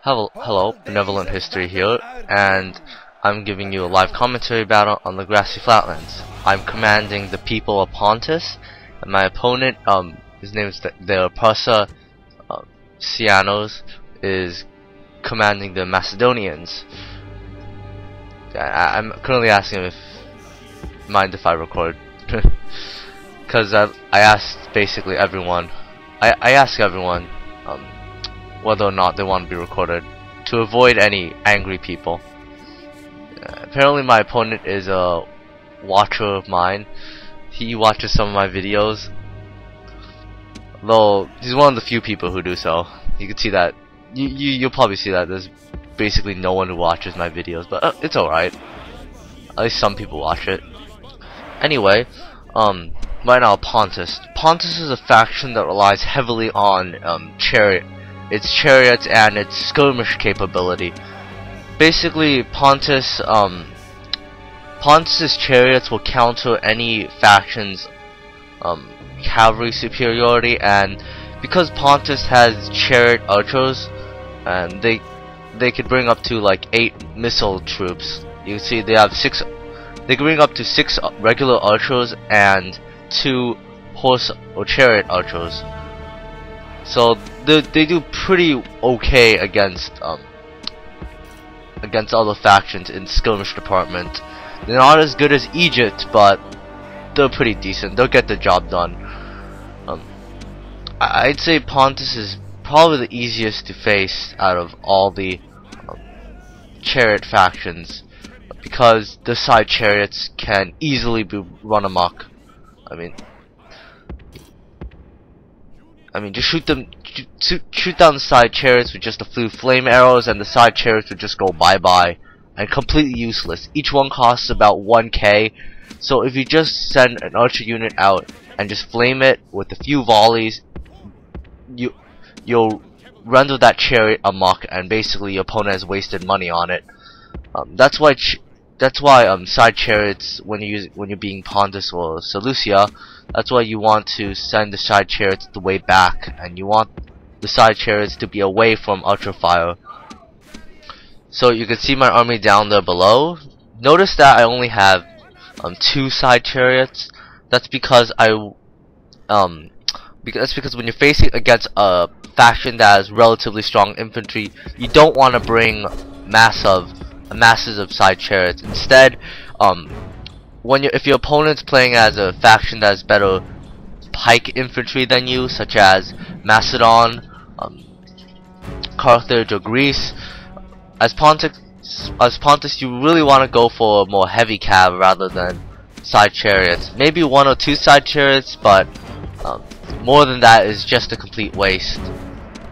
Hello, Benevolent History here, and I'm giving you a live commentary battle on the grassy flatlands. I'm commanding the people of Pontus, and my opponent, his name is the PARSA, Seananners, is commanding the Macedonians. I'm currently asking him if mind if I record, because I asked basically everyone. I ask everyone whether or not they want to be recorded to avoid any angry people. Apparently my opponent is a watcher of mine. He watches some of my videos, though he's one of the few people who do so. You can see that. You'll probably see that there's basically no one who watches my videos, but it's alright. At least some people watch it. Anyway, right now Pontus. Pontus is a faction that relies heavily on its chariots and its skirmish capability. Basically, Pontus's chariots will counter any faction's cavalry superiority, and because Pontus has chariot archers, and they could bring up to like 8 missile troops. You see, they have 6. They can bring up to 6 regular archers and 2 horse or chariot archers. So they do pretty okay against other factions in skirmish department. They're not as good as Egypt, but they're pretty decent. They'll get the job done. I'd say Pontus is probably the easiest to face out of all the chariot factions, because the side chariots can easily be run amok. I mean, just shoot down the side chariots with just a few flame arrows, and the side chariots would just go bye-bye and completely useless. Each one costs about 1k, so if you just send an archer unit out and just flame it with a few volleys, you'll render that chariot amok, and basically your opponent has wasted money on it. That's why side chariots, when you're being Pontus or Seleucia, that's why you want to send the side chariots the way back, and you want the side chariots to be away from archer fire. So you can see my army down there below. Notice that I only have 2 side chariots. That's because when you're facing against a faction that has relatively strong infantry, you don't want to bring masses of side chariots. Instead, if your opponent's playing as a faction that has better pike infantry than you, such as Macedon, Carthage, or Greece, as Pontus, you really want to go for a more heavy cav rather than side chariots. Maybe 1 or 2 side chariots, but more than that is just a complete waste.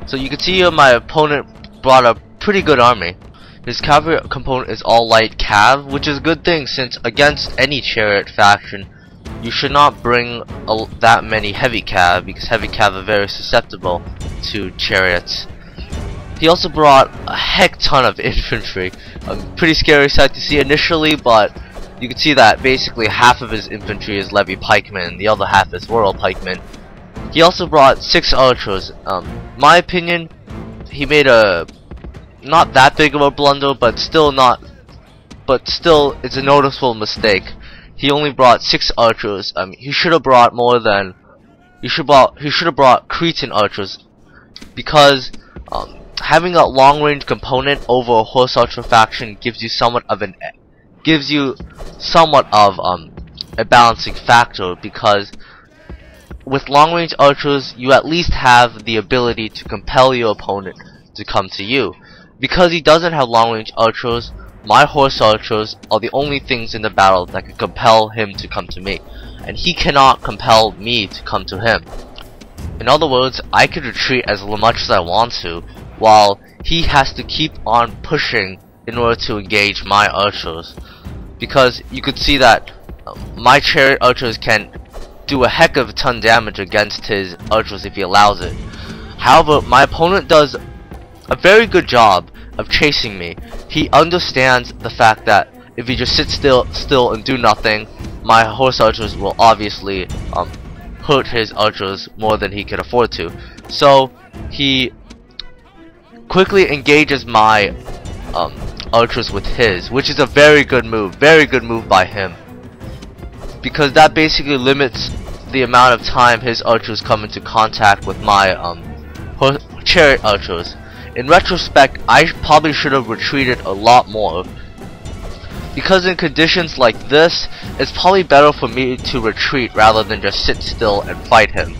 So you can see here my opponent brought a pretty good army. His cavalry component is all light cav, which is a good thing, since against any chariot faction you should not bring that many heavy cav, because heavy cav are very susceptible to chariots. He also brought a heck ton of infantry. A pretty scary sight to see initially, but you can see that basically half of his infantry is levy pikemen and the other half is rural pikemen. He also brought 6 archers. My opinion, he made a not that big of a blunder, but still it's a noticeable mistake. He only brought 6 archers. He should have brought more than he should have brought cretan archers, because having a long range component over a horse archer faction gives you somewhat of a balancing factor, because with long range archers you at least have the ability to compel your opponent to come to you. Because he doesn't have long range archers, my horse archers are the only things in the battle that can compel him to come to me, and he cannot compel me to come to him. In other words, I could retreat as much as I want to, while he has to keep on pushing in order to engage my archers. Because you could see that my chariot archers can do a heck of a ton damage against his archers if he allows it. However, my opponent does a very good job of chasing me. He understands the fact that if he just sits still and do nothing, my horse archers will obviously hurt his archers more than he can afford to. So he quickly engages my archers with his, which is a very good move by him, because that basically limits the amount of time his archers come into contact with my chariot archers. In retrospect, I probably should have retreated a lot more, because in conditions like this, it's probably better for me to retreat rather than just sit still and fight him.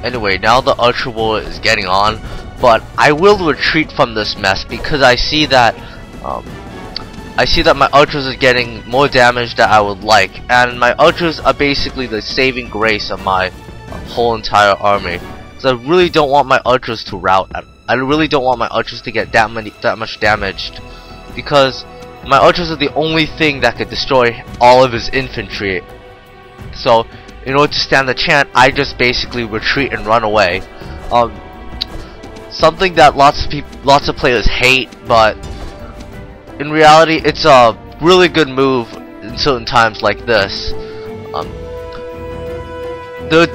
Anyway, now the archer war is getting on, but I will retreat from this mess because I see that my archers are getting more damage than I would like, and my archers are basically the saving grace of my whole entire army. So I really don't want my archers to rout. I really don't want my archers to get that much damaged, because my archers are the only thing that could destroy all of his infantry. So in order to stand the chance, I just basically retreat and run away. Something that lots of players hate, but in reality, it's a really good move in certain times like this. There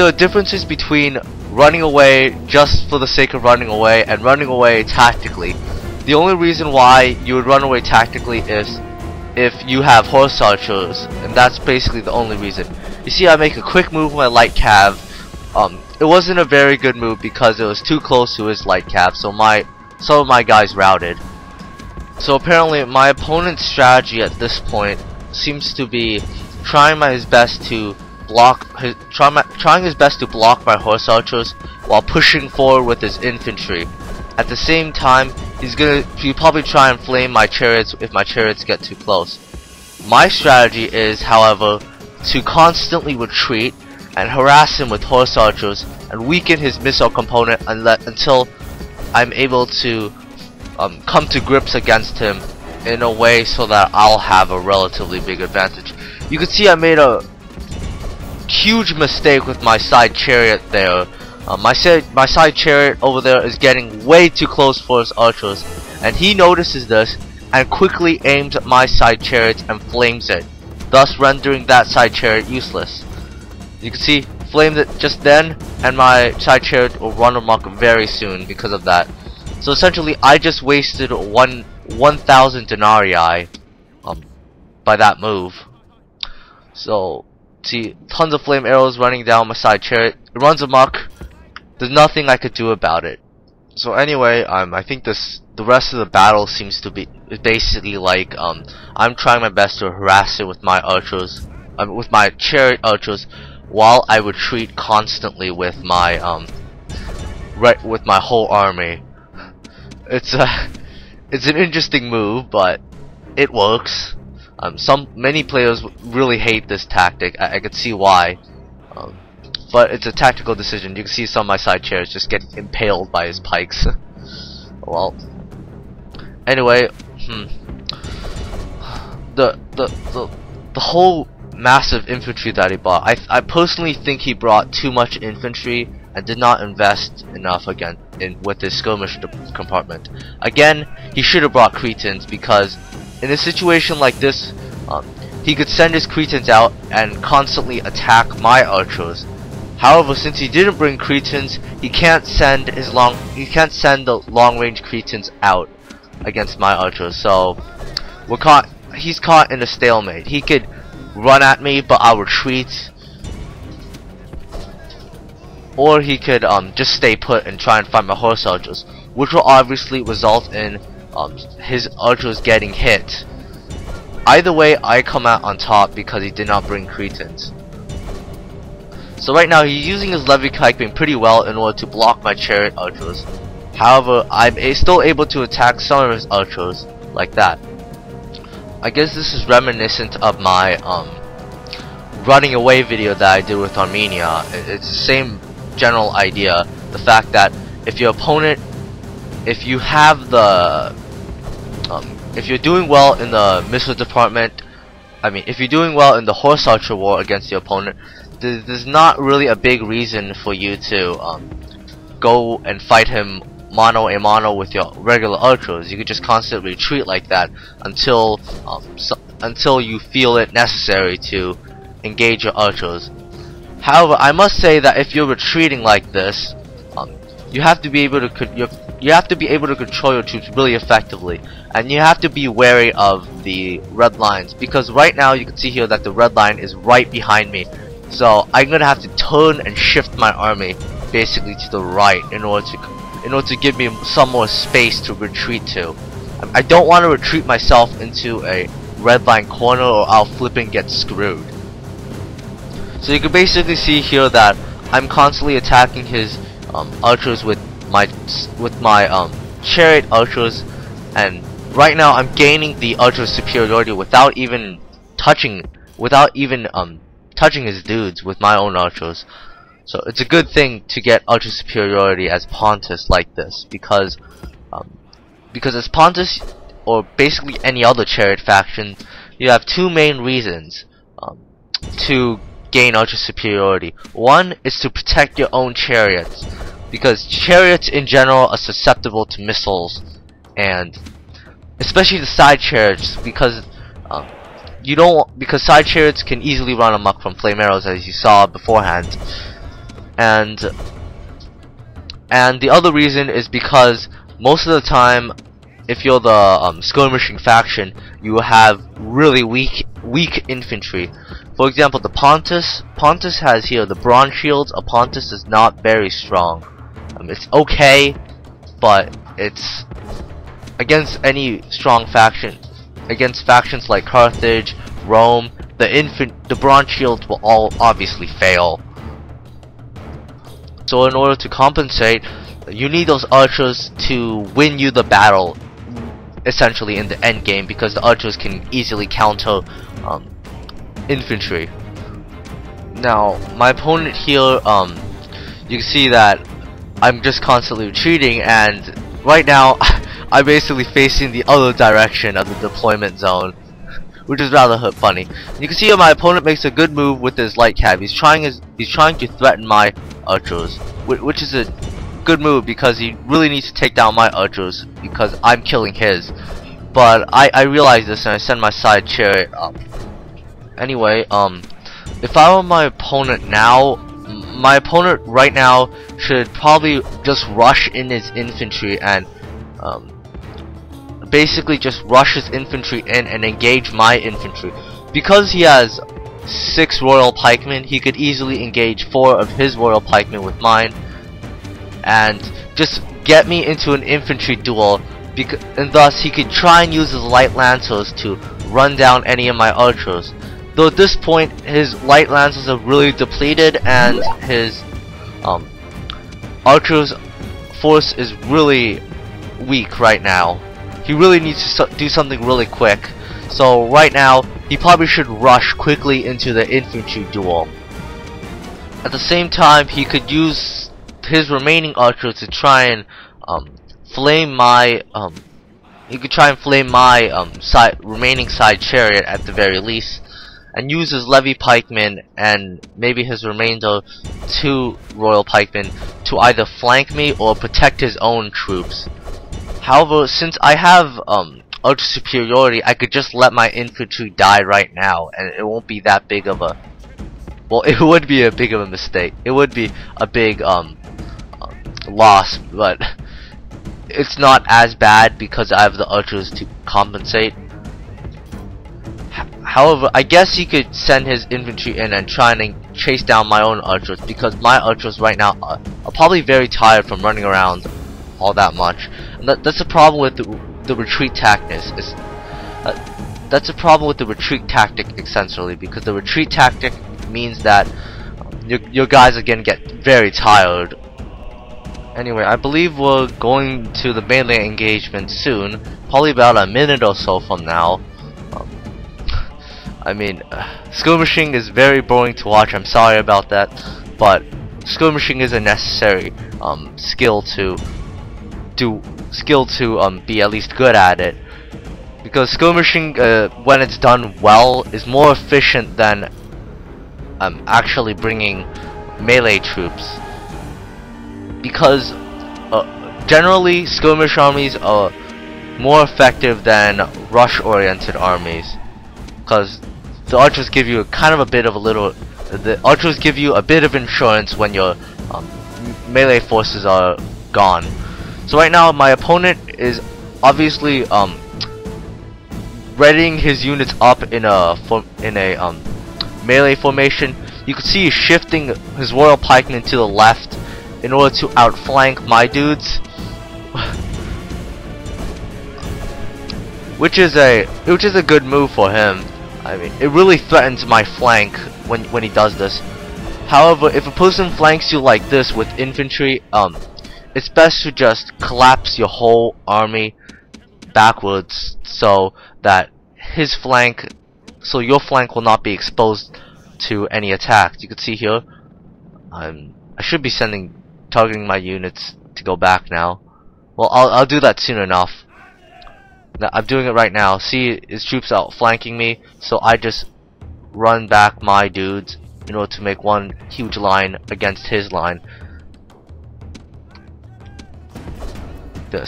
are differences between running away just for the sake of running away and running away tactically. The only reason why you would run away tactically is if you have horse archers, and that's basically the only reason. You see, I make a quick move with my light cav. It wasn't a very good move because it was too close to his light cav, so some of my guys routed. So apparently my opponent's strategy at this point seems to be trying his best to block my horse archers while pushing forward with his infantry. At the same time, he'll probably try and flame my chariots if my chariots get too close. My strategy is, however, to constantly retreat and harass him with horse archers and weaken his missile component until I'm able to come to grips against him in a way so that I'll have a relatively big advantage. You can see I made a huge mistake with my side chariot there. My side chariot over there is getting way too close for his archers, and he notices this and quickly aims at my side chariot and flames it, thus rendering that side chariot useless. You can see, flamed it just then, and my side chariot will run amok very soon because of that. So essentially, I just wasted 1,000 denarii by that move. So, see, tons of flame arrows running down my side chariot. It runs amok. There's nothing I could do about it. So anyway, I think the rest of the battle seems to be basically like I'm trying my best to harass it with my archers, with my chariot archers, while I retreat constantly with my whole army. It's an interesting move, but it works. Many players really hate this tactic. I could see why. But it's a tactical decision. You can see some of my side chariots just getting impaled by his pikes. Well, anyway, the whole massive infantry that he bought, I personally think he brought too much infantry and did not invest enough with his skirmish compartment. Again, he should have brought cretans, because in a situation like this, he could send his cretans out and constantly attack my archers. However, since he didn't bring cretans, he can't send the long-range cretans out against my archers. So he's caught in a stalemate. He could run at me, but I'll retreat, or he could just stay put and try and fight my horse archers, which will obviously result in his archers getting hit. Either way, I come out on top because he did not bring cretans. So right now he's using his levy pikemen pretty well in order to block my chariot archers. However, I'm still able to attack some of his archers like that. I guess this is reminiscent of my running away video that I did with Armenia. It's the same general idea. The fact that if your opponent, if you're doing well in the missile department, if you're doing well in the horse archer war against your opponent, there's not really a big reason for you to go and fight him mano a mano with your regular archers. You could just constantly retreat like that until you feel it necessary to engage your archers. However, I must say that if you're retreating like this, you have to be able to you have to be able to control your troops really effectively, and you have to be wary of the red lines, because right now you can see here that the red line is right behind me. So I'm gonna have to turn and shift my army basically to the right in order to give me some more space to retreat to. I don't want to retreat myself into a red line corner, or I'll flipping get screwed. So you can basically see here that I'm constantly attacking his archers with my chariot archers, and right now I'm gaining the archer superiority without even touching his dudes with my own archers. So it's a good thing to get archer superiority as Pontus like this, because as Pontus, or basically any other chariot faction, you have two main reasons to gain archer superiority. One is to protect your own chariots, because chariots in general are susceptible to missiles, and especially the side chariots, because side chariots can easily run amok from flame arrows, as you saw beforehand. And the other reason is because most of the time, if you're the skirmishing faction, you have really weak infantry. For example, the Pontus has here the bronze shields. A Pontus is not very strong. It's okay, but it's against any strong faction. Against factions like Carthage, Rome, the bronze shields will all obviously fail. So in order to compensate, you need those archers to win you the battle, essentially in the end game, because the archers can easily counter infantry. Now, my opponent here, you can see that I'm just constantly retreating, and right now I'm basically facing the other direction of the deployment zone, which is rather funny. You can see how my opponent makes a good move with his light cav. He's trying to threaten my archers, which is a good move, because he really needs to take down my archers because I'm killing his. But I realize this, and I send my side chariot up. Anyway, if I were my opponent now, my opponent right now should probably just rush in his infantry and basically just rush his infantry in and engage my infantry. Because he has 6 royal pikemen, he could easily engage 4 of his royal pikemen with mine, and just get me into an infantry duel, and thus he could try and use his light lancers to run down any of my archers. Though at this point his light lancers are really depleted, and his archers force is really weak right now. He really needs to do something really quick. So right now he probably should rush quickly into the infantry duel. At the same time, he could use his remaining archers to try and flame my remaining side chariot at the very least, and use his levy pikemen and maybe his remainder 2 royal pikemen to either flank me or protect his own troops. However, since I have archer superiority, I could just let my infantry die right now, and it won't be that big of a, well, it would be a big of a mistake. It would be a big loss, but it's not as bad because I have the archers to compensate. However, I guess he could send his infantry in and try and chase down my own archers, because my archers right now are probably very tired from running around all that much. And that's the problem with the retreat tactic. That's a problem with the retreat tactic, essentially, because the retreat tactic means that your guys are gonna get very tired. Anyway, I believe we're going to the melee engagement soon, probably about a minute or so from now. I mean, skirmishing is very boring to watch. I'm sorry about that, but skirmishing is a necessary skill to be at least good at it, because skirmishing, when it's done well, is more efficient than actually bringing melee troops. Because generally skirmish armies are more effective than rush-oriented armies, because the archers give you the archers give you a bit of insurance when your melee forces are gone. So right now my opponent is obviously readying his units up in a melee formation. You can see he's shifting his royal pikemen to the left in order to outflank my dudes, which is a good move for him. I mean, it really threatens my flank when he does this. However, if a person flanks you like this with infantry, it's best to just collapse your whole army backwards so that your flank will not be exposed to any attacks. You can see here, I should be targeting my units to go back now. Well, I'll do that soon enough. Now, I'm doing it right now. See his troops outflanking me, so I just run back my dudes in order to make one huge line against his line.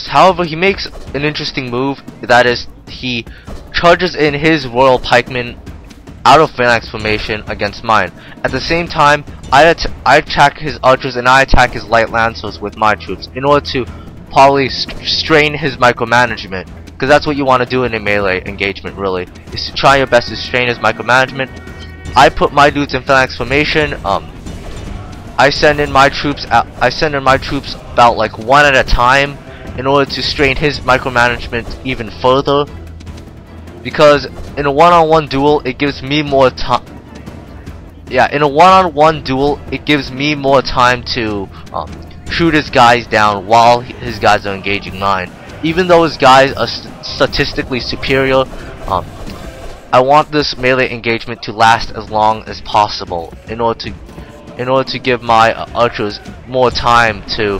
However, he makes an interesting move. That is, he charges in his royal pikemen out of phalanx formation against mine. At the same time, I attack his archers and I attack his light lancers with my troops in order to probably strain his micromanagement. Because that's what you want to do in a melee engagement, really, is to try your best to strain his micromanagement. I put my dudes in phalanx formation. I send in my troops about like one at a time in order to strain his micromanagement even further. Because in a one-on-one duel, it gives me more time. Yeah, in a one-on-one duel, it gives me more time to shoot his guys down while his guys are engaging mine. Even though his guys are statistically superior, I want this melee engagement to last as long as possible in order to give my archers more time to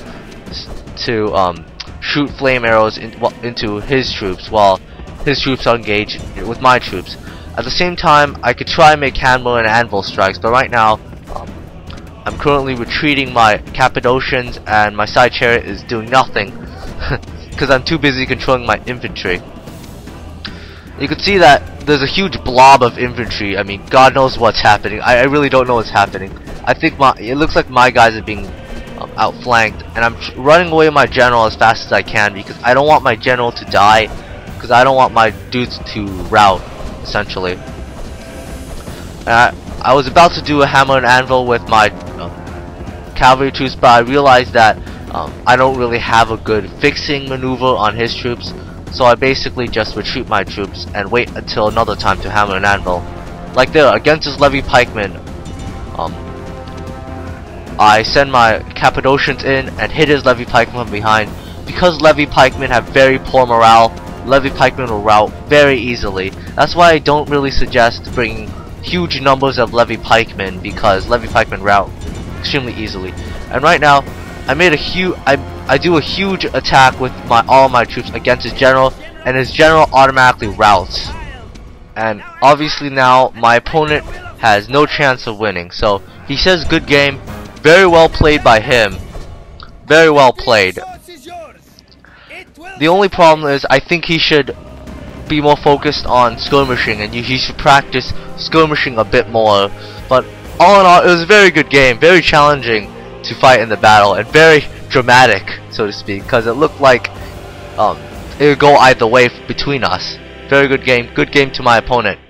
shoot flame arrows into his troops while his troops are engaged with my troops. At the same time, I could try and make hammer and anvil strikes, but right now I'm currently retreating my Cappadocians and my side chariot is doing nothing because I'm too busy controlling my infantry. You can see that there's a huge blob of infantry. I mean, God knows what's happening. I really don't know what's happening. I think it looks like my guys are being outflanked, and I'm running away my general as fast as I can because I don't want my general to die, because I don't want my dudes to rout, essentially. I was about to do a hammer and anvil with my cavalry troops, but I realized that I don't really have a good fixing maneuver on his troops, so I basically just retreat my troops and wait until another time to hammer and anvil. Like there, against his levy pikemen, I send my Cappadocians in and hit his levy pikemen from behind. Because levy pikemen have very poor morale, levy pikemen will rout very easily. That's why I don't really suggest bringing huge numbers of levy pikemen, because levy pikemen rout extremely easily. And right now, I do a huge attack with all my troops against his general, and his general automatically routs. And obviously now my opponent has no chance of winning. So he says good game, very well played by him, very well played. The only problem is I think he should be more focused on skirmishing, and he should practice skirmishing a bit more. But all in all, it was a very good game, very challenging to fight in the battle, and very dramatic, so to speak, because it looked like it would go either way between us. Very good game to my opponent.